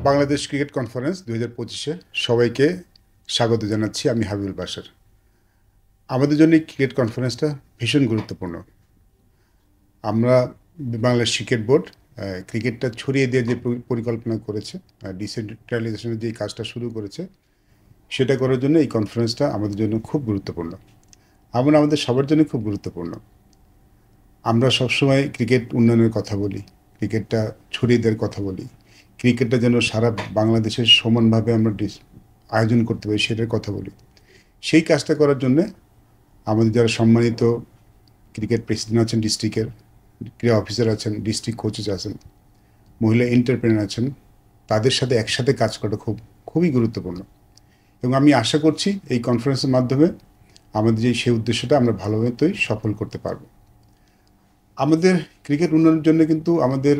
Bangladesh cricket conference 2025-এ সবাইকে স্বাগত জানাচ্ছি। আমি হাবিবুল বাশার। আমাদের জন্য এই ক্রিকেট কনফারেন্সটা ভীষণ গুরুত্বপূর্ণ। আমরা বাংলাদেশ ক্রিকেট বোর্ড ক্রিকেটটা ছড়িয়ে দিয়ে যে পরিকল্পনা করেছে, ডিসেন্ট্রালাইজেশনের যে কাজটা শুরু করেছে, সেটা করার জন্য এই কনফারেন্সটা আমাদের জন্য খুব গুরুত্বপূর্ণ। আমাদের সবার জন্য খুব গুরুত্বপূর্ণ। আমরা সবসময় ক্রিকেট উন্নয়নের কথা বলি, ক্রিকেটটা ছড়িয়ে দেওয়ার কথা বলি, ক্রিকেটটা যেন সারা বাংলাদেশের সমানভাবে আমরা আয়োজন করতে পারি সেটার কথা বলি। সেই কাজটা করার জন্যে আমাদের যারা সম্মানিত ক্রিকেট প্রেসিডেন্ট আছেন, ডিস্ট্রিক্টের ক্রীড়া অফিসার আছেন, ডিস্ট্রিক্ট কোচেস আছেন, মহিলা এন্টারপ্রেনার আছেন, তাদের সাথে একসাথে কাজ করা খুবই গুরুত্বপূর্ণ। এবং আমি আশা করছি এই কনফারেন্সের মাধ্যমে আমাদের সেই উদ্দেশ্যটা আমরা ভালোমতোই সফল করতে পারব। আমাদের ক্রিকেট উন্নয়নের জন্য কিন্তু আমাদের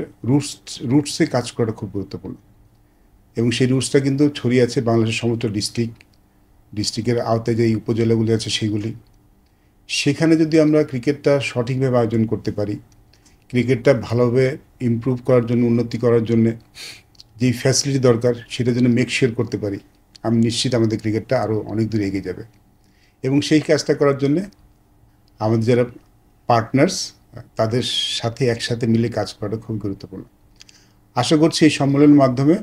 রুটসে কাজ করাটা খুব গুরুত্বপূর্ণ, এবং সেই রুটসটা কিন্তু ছড়িয়ে আছে বাংলাদেশের সমস্ত ডিস্ট্রিক্টের আওতায় যে উপজেলাগুলি আছে সেগুলি। সেখানে যদি আমরা ক্রিকেটটা সঠিকভাবে আয়োজন করতে পারি, ক্রিকেটটা ভালোভাবে ইমপ্রুভ করার জন্য, উন্নতি করার জন্যে যেই ফ্যাসিলিটি দরকার সেটা যেন মেক শিওর করতে পারি, আমি নিশ্চিত আমাদের ক্রিকেটটা আরও অনেক দূর এগিয়ে যাবে। এবং সেই কাজটা করার জন্যে আমাদের যারা পার্টনার্স, তাদের সাথে একসাথে মিলে কাজ করাটা খুব গুরুত্বপূর্ণ। আশা করছি এই সম্মেলনের মাধ্যমে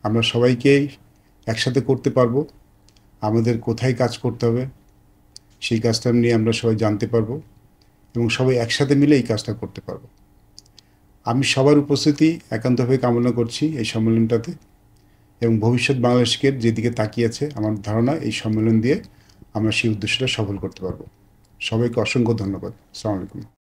আমরা সবাইকেই একসাথে করতে পারবো। আমাদের কোথায় কাজ করতে হবে সেই কাজটা নিয়ে আমরা সবাই জানতে পারবো, এবং সবাই একসাথে মিলে এই কাজটা করতে পারবো। আমি সবার উপস্থিতি একান্তভাবে কামনা করছি এই সম্মেলনটাতে, এবং ভবিষ্যৎ বাংলাদেশকে যেদিকে তাকিয়ে আছে আমার ধারণা এই সম্মেলন দিয়ে আমরা সেই উদ্দেশ্যটা সফল করতে পারবো। সবাইকে অসংখ্য ধন্যবাদ। আসসালামু আলাইকুম।